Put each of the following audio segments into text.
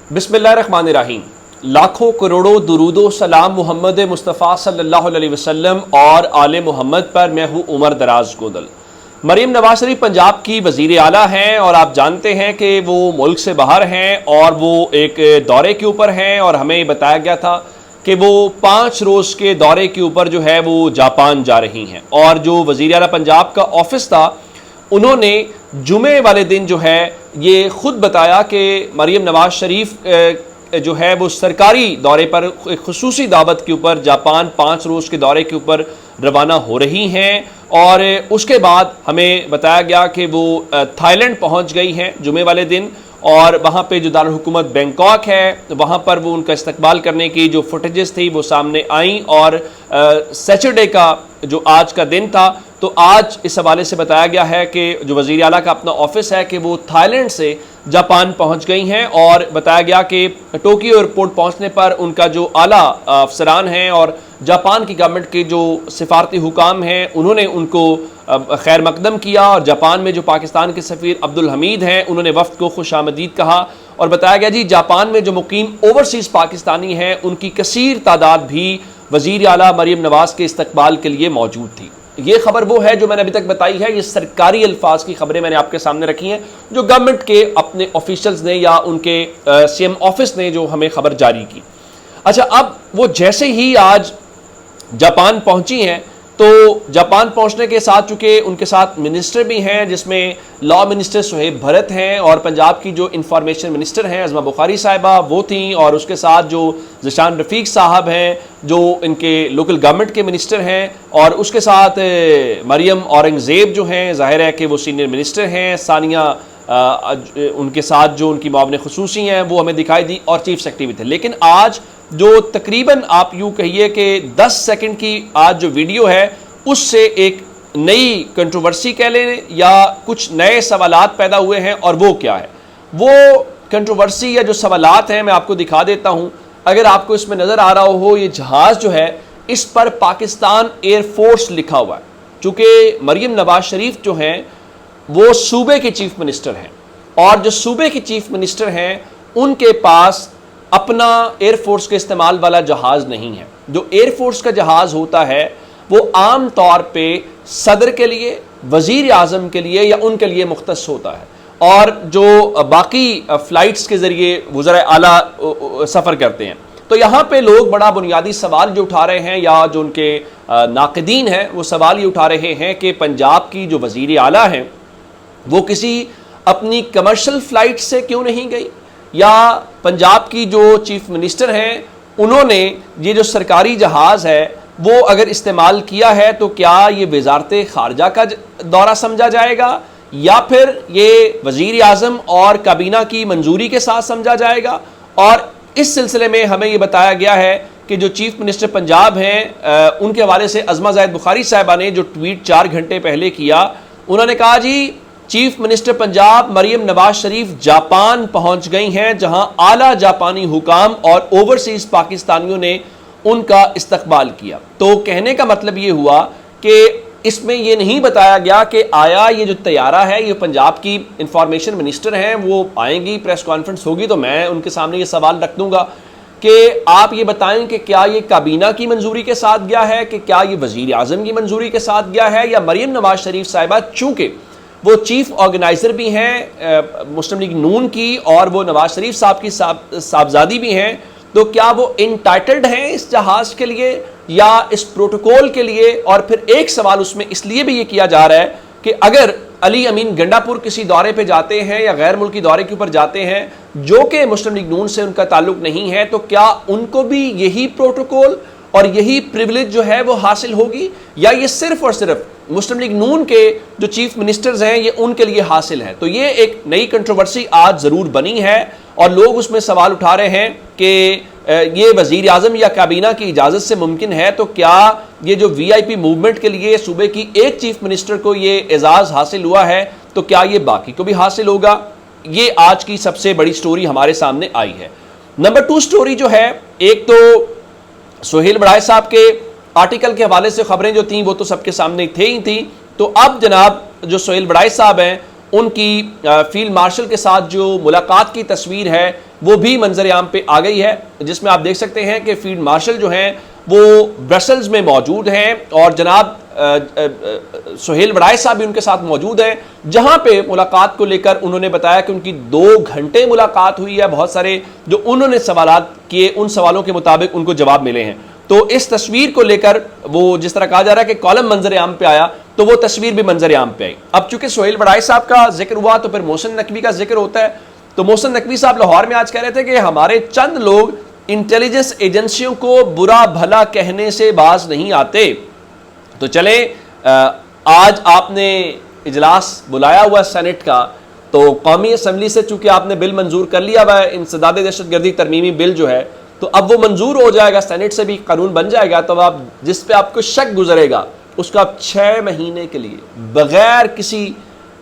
बिस्मिल्लाहिर्रहमानिर्रहीम। लाखों करोड़ों दुरूदो सलाम मोहम्मद मुस्तफ़ा सल्लल्लाहु अलैहि वसल्लम और आले मोहम्मद पर। मैं हूँ उमर दराज गोदल। मरीम नवाज शरीफ पंजाब की वज़ीर आला हैं और आप जानते हैं कि वो मुल्क से बाहर हैं और वो एक दौरे के ऊपर हैं, और हमें बताया गया था कि वो 5 रोज़ के दौरे के ऊपर जो है वो जापान जा रही हैं। और जो वज़ीर आला पंजाब का ऑफिस था, उन्होंने जुमे वाले दिन जो है ये ख़ुद बताया कि मरीम नवाज शरीफ जो है वो सरकारी दौरे पर एक खुसूसी दावत के ऊपर जापान 5 रोज़ के दौरे के ऊपर रवाना हो रही हैं। और उसके बाद हमें बताया गया कि वो थाईलैंड पहुंच गई हैं जुमे वाले दिन, और वहाँ पे जो दारुल हुकूमत बैंकॉक है वहाँ पर वो उनका इस्तकबाल करने की जो फुटेजेस थी वो सामने आई। और सैटरडे का जो आज का दिन था, तो आज इस हवाले से बताया गया है कि जो वज़ीर आला का अपना ऑफिस है कि वो थाईलैंड से जापान पहुंच गई हैं। और बताया गया कि टोक्यो एयरपोर्ट पहुंचने पर उनका जो आला अफसरान हैं और जापान की गवर्नमेंट के जो सिफारती हुकाम हैं, उन्होंने उनको खैर मकदम किया। और जापान में जो पाकिस्तान के सफ़ीर अब्दुल हमीद हैं, उन्होंने वफ़द को खुश आमदीद कहा। और बताया गया जी जापान में जो मुकीम ओवरसीज़ पाकिस्तानी हैं, उनकी कसीर तादाद भी वज़ीर आला मरीम नवाज के इस्तकबाल के लिए मौजूद थी। ये खबर वो है जो मैंने अभी तक बताई है। ये सरकारी अल्फाज की खबरें मैंने आपके सामने रखी हैं, जो गवर्नमेंट के अपने ऑफिशियल्स ने या उनके सीएम ऑफिस ने जो हमें खबर जारी की। अच्छा, अब वो जैसे ही आज जापान पहुंची हैं, तो जापान पहुंचने के साथ चूँकि उनके साथ मिनिस्टर भी हैं, जिसमें लॉ मिनिस्टर सुहेब भरत हैं, और पंजाब की जो इंफॉर्मेशन मिनिस्टर हैं अज़मा बुखारी साहिबा वो थी, और उसके साथ जो ज़िशान रफ़ीक साहब हैं जो इनके लोकल गवर्नमेंट के मिनिस्टर हैं, और उसके साथ मरियम औरंगज़ेब जो हैं, ज़ाहिर है कि वो सीनियर मिनिस्टर हैं, सानिया उनके साथ जो उनकी मुआविन खुसूसी हैं वो हमें दिखाई दी, और चीफ सेक्रेटरी भी थे। लेकिन आज जो तकरीबन आप यूँ कहिए कि 10 सेकंड की आज जो वीडियो है, उससे एक नई कंट्रोवर्सी कह लें या कुछ नए सवालात पैदा हुए हैं। और वो क्या है, वो कंट्रोवर्सी या जो सवालात हैं मैं आपको दिखा देता हूँ। अगर आपको इसमें नज़र आ रहा हो, ये जहाज़ जो है इस पर पाकिस्तान एयरफोर्स लिखा हुआ है। चूँकि मरीम नवाज शरीफ जो हैं वो सूबे के चीफ मिनिस्टर हैं, और जो सूबे के चीफ मिनिस्टर हैं उनके पास अपना एयरफोर्स के इस्तेमाल वाला जहाज़ नहीं है। जो एयरफोर्स का जहाज़ होता है वो आम तौर पे सदर के लिए, वज़ीर आज़म के लिए या उनके लिए मुख्तस होता है, और जो बाकी फ़्लाइट्स के ज़रिए वज़ीर आला सफ़र करते हैं। तो यहाँ पे लोग बड़ा बुनियादी सवाल जो उठा रहे हैं, या जो उनके नाक़दीन हैं वो सवाल ये उठा रहे हैं कि पंजाब की जो वज़ीर आला हैं वो किसी अपनी कमर्शियल फ़्लाइट से क्यों नहीं गई, या पंजाब की जो चीफ मिनिस्टर हैं उन्होंने ये जो सरकारी जहाज़ है वो अगर इस्तेमाल किया है तो क्या ये वज़ारत ख़ारजा का दौरा समझा जाएगा, या फिर ये वज़ीर आज़म और काबीना की मंजूरी के साथ समझा जाएगा। और इस सिलसिले में हमें ये बताया गया है कि जो चीफ मिनिस्टर पंजाब हैं उनके हवाले से अज़मा ज़ाहिद बुखारी साहिबा ने जो ट्वीट 4 घंटे पहले किया, उन्होंने कहा जी chief minister Punjab Maryam Nawaz Sharif Japan पहुंच गई हैं, जहां आला जापानी हुकाम और ओवरसीज पाकिस्तानियों ने उनका इस्तकबाल किया। तो कहने का मतलब ये हुआ कि इसमें ये नहीं बताया गया कि आया ये जो तैयारा है, ये पंजाब की इंफॉर्मेशन मिनिस्टर हैं वो आएंगी, प्रेस कॉन्फ्रेंस होगी, तो मैं उनके सामने ये सवाल रख दूंगा कि आप ये बताएं कि क्या ये काबीना की मंजूरी के साथ गया है, कि क्या ये वज़ीर आज़म की मंजूरी के साथ गया है, या मरीम नवाज शरीफ साहिबा चूँकि वो चीफ ऑर्गेनाइज़र भी हैं मुस्लिम लीग नून की, और वो नवाज शरीफ साहब की साहबजादी भी हैं, तो क्या वो इंटाइटल्ड हैं इस जहाज़ के लिए या इस प्रोटोकॉल के लिए। और फिर एक सवाल उसमें इसलिए भी ये किया जा रहा है कि अगर अली अमीन गंडापुर किसी दौरे पे जाते हैं या गैर मुल्की दौरे के ऊपर जाते हैं जो कि मुस्लिम लीग नून से उनका ताल्लुक नहीं है, तो क्या उनको भी यही प्रोटोकॉल और यही प्रिविलेज जो है वो हासिल होगी, या ये सिर्फ और सिर्फ मुस्लिम लीग नून के जो चीफ मिनिस्टर्स हैं ये उनके लिए हासिल है। तो ये एक नई कंट्रोवर्सी आज ज़रूर बनी है, और लोग उसमें सवाल उठा रहे हैं कि ये वज़ीर आज़म या काबीना की इजाज़त से मुमकिन है, तो क्या ये जो VIP मूवमेंट के लिए सूबे की एक चीफ मिनिस्टर को ये एजाज़ हासिल हुआ है, तो क्या ये बाकी को भी हासिल होगा। ये आज की सबसे बड़ी स्टोरी हमारे सामने आई है। नंबर 2 स्टोरी जो है, एक तो सुहेल बड़ाई साहब के आर्टिकल के हवाले से खबरें जो थी वो तो सबके सामने थे ही थी। तो अब जनाब जो सुहेल बड़ाई साहब हैं उनकी फील्ड मार्शल के साथ जो मुलाकात की तस्वीर है وہ بھی منظر عام پہ آ گئی ہے، جس میں آپ دیکھ سکتے ہیں کہ فیلڈ مارشل جو ہیں وہ برسلز میں موجود ہیں اور جناب سہیل وڑائے صاحب بھی ان کے ساتھ موجود ہیں، جہاں پہ ملاقات کو لے کر انہوں نے بتایا کہ ان کی 2 گھنٹے ملاقات ہوئی ہے، بہت سارے جو انہوں نے سوالات کیے ان سوالوں کے مطابق ان کو جواب ملے ہیں۔ تو اس تصویر کو لے کر وہ جس طرح کہا جا رہا ہے کہ کالم منظر عام پہ آیا تو وہ تصویر بھی منظر عام پہ آئی۔ اب چونکہ سہیل وڑائے صاحب کا ذکر ہوا تو پھر محسن نقوی کا ذکر ہوتا ہے، تو محسن نقوی صاحب لاہور میں آج کہہ رہے تھے کہ ہمارے چند لوگ انٹیلیجنس ایجنسیوں کو برا بھلا کہنے سے باز نہیں آتے۔ تو چلیں آج آپ نے اجلاس بلایا ہوا سینٹ کا، تو قومی اسمبلی سے چونکہ آپ نے بل منظور کر لیا ہوا ہے انسداد دہشت گردی ترمیمی بل جو ہے، تو اب وہ منظور ہو جائے گا، سینٹ سے بھی قانون بن جائے گا، تو آپ جس پہ آپ کو شک گزرے گا اس کو آپ 6 مہینے کے لیے بغیر کسی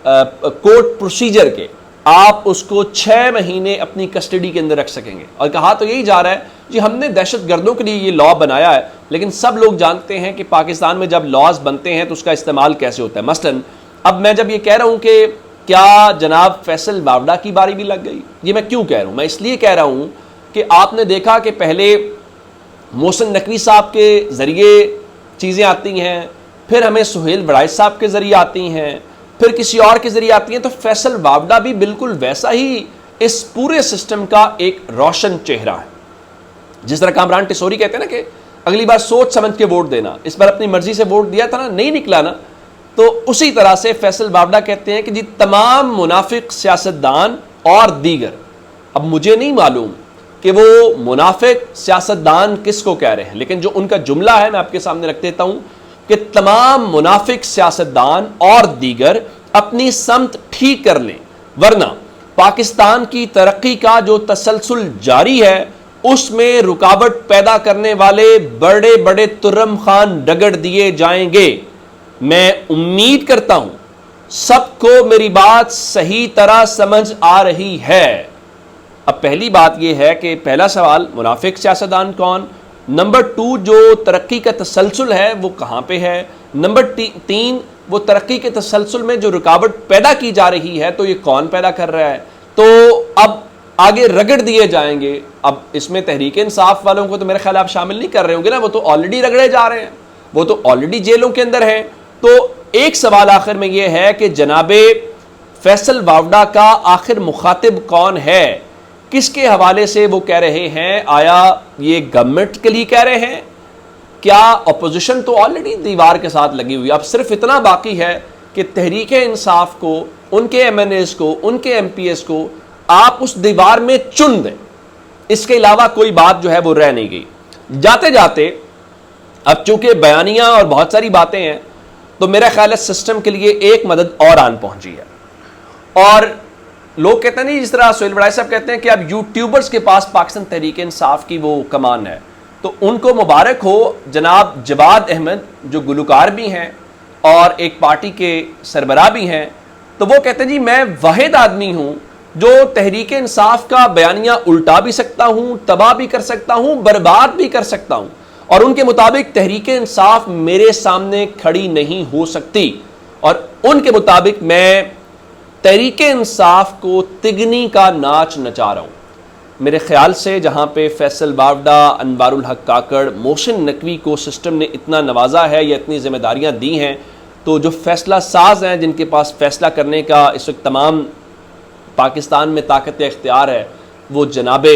کورٹ پروسیجر کے آپ اس کو 6 مہینے اپنی کسٹڈی کے اندر رکھ سکیں گے۔ اور کہا تو یہی جا رہا ہے جی ہم نے دہشت گردوں کے لیے یہ لا بنایا ہے، لیکن سب لوگ جانتے ہیں کہ پاکستان میں جب لاز بنتے ہیں تو اس کا استعمال کیسے ہوتا ہے۔ مثلاً اب میں جب یہ کہہ رہا ہوں کہ کیا جناب فیصل باوڑا کی باری بھی لگ گئی، یہ میں کیوں کہہ رہا ہوں؟ میں اس لیے کہہ رہا ہوں کہ آپ نے دیکھا کہ پہلے محسن نقوی صاحب کے ذریعے چیزیں آتی ہیں، پھر ہمیں سہیل وڑائے صاحب کے ذریعے آتی ہیں، پھر کسی اور کے ذریعے آتی ہیں، تو فیصل باوڑا بھی بالکل ویسا ہی اس پورے سسٹم کا ایک روشن چہرہ ہے۔ جس طرح کامران ٹسوری کہتے ہیں نا کہ اگلی بار سوچ سمجھ کے ووٹ دینا، اس بار اپنی مرضی سے ووٹ دیا تھا نا، نہیں نکلا نا، تو اسی طرح سے فیصل باوڑا کہتے ہیں کہ جی تمام منافق سیاستدان اور دیگر، اب مجھے نہیں معلوم کہ وہ منافق سیاستدان کس کو کہہ رہے ہیں، لیکن جو ان کا جملہ ہے میں آپ کے سامنے رکھ دیتا ہوں کہ تمام منافق سیاستدان اور دیگر اپنی سمت ٹھیک کر لیں، ورنہ پاکستان کی ترقی کا جو تسلسل جاری ہے اس میں رکاوٹ پیدا کرنے والے بڑے بڑے ترم خان رگڑ دیے جائیں گے۔ میں امید کرتا ہوں سب کو میری بات صحیح طرح سمجھ آ رہی ہے۔ اب پہلی بات یہ ہے کہ پہلا سوال منافق سیاستدان کون، نمبر 2 جو ترقی کا تسلسل ہے وہ کہاں پہ ہے، نمبر 3 وہ ترقی کے تسلسل میں جو رکاوٹ پیدا کی جا رہی ہے تو یہ کون پیدا کر رہا ہے۔ تو اب آگے رگڑ دیے جائیں گے، اب اس میں تحریک انصاف والوں کو تو میرے خیال آپ شامل نہیں کر رہے ہوں گے نا، وہ تو آلریڈی رگڑے جا رہے ہیں، وہ تو آلریڈی جیلوں کے اندر ہیں۔ تو ایک سوال آخر میں یہ ہے کہ جناب فیصل باوڑا کا آخر مخاطب کون ہے، کس کے حوالے سے وہ کہہ رہے ہیں؟ آیا یہ گورنمنٹ کے لیے کہہ رہے ہیں؟ کیا اپوزیشن تو آلریڈی دیوار کے ساتھ لگی ہوئی، اب صرف اتنا باقی ہے کہ تحریک انصاف کو، ان کے ایم این ایز کو، ان کے ایم پی ایس کو آپ اس دیوار میں چن دیں، اس کے علاوہ کوئی بات جو ہے وہ رہ نہیں گئی۔ جاتے جاتے اب چونکہ بیانیہ اور بہت ساری باتیں ہیں تو میرا خیال ہے سسٹم کے لیے ایک مدد اور آن پہنچی ہے، اور لوگ کہتے ہیں نہیں جس طرح سہیل وڑائے صاحب کہتے ہیں کہ اب یوٹیوبرز کے پاس پاکستان تحریک انصاف کی وہ کمان ہے، تو ان کو مبارک ہو۔ جناب جواد احمد جو گلوکار بھی ہیں اور ایک پارٹی کے سربراہ بھی ہیں، تو وہ کہتے ہیں جی میں واحد آدمی ہوں جو تحریک انصاف کا بیانیہ الٹا بھی سکتا ہوں، تباہ بھی کر سکتا ہوں، برباد بھی کر سکتا ہوں، اور ان کے مطابق تحریک انصاف میرے سامنے کھڑی نہیں ہو سکتی، اور ان کے مطابق میں تحریک انصاف کو تگنی کا ناچ نچا رہا ہوں۔ میرے خیال سے جہاں پہ فیصل باوڑا، انوار الحق کاکڑ، محسن نقوی کو سسٹم نے اتنا نوازا ہے یا اتنی ذمہ داریاں دی ہیں، تو جو فیصلہ ساز ہیں جن کے پاس فیصلہ کرنے کا اس وقت تمام پاکستان میں طاقت اختیار ہے، وہ جناب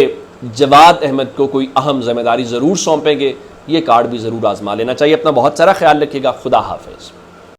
جواد احمد کو کوئی اہم ذمہ داری ضرور سونپیں گے۔ یہ کارڈ بھی ضرور آزما لینا چاہیے۔ اپنا بہت سارا خیال رکھیے گا۔ خدا حافظ۔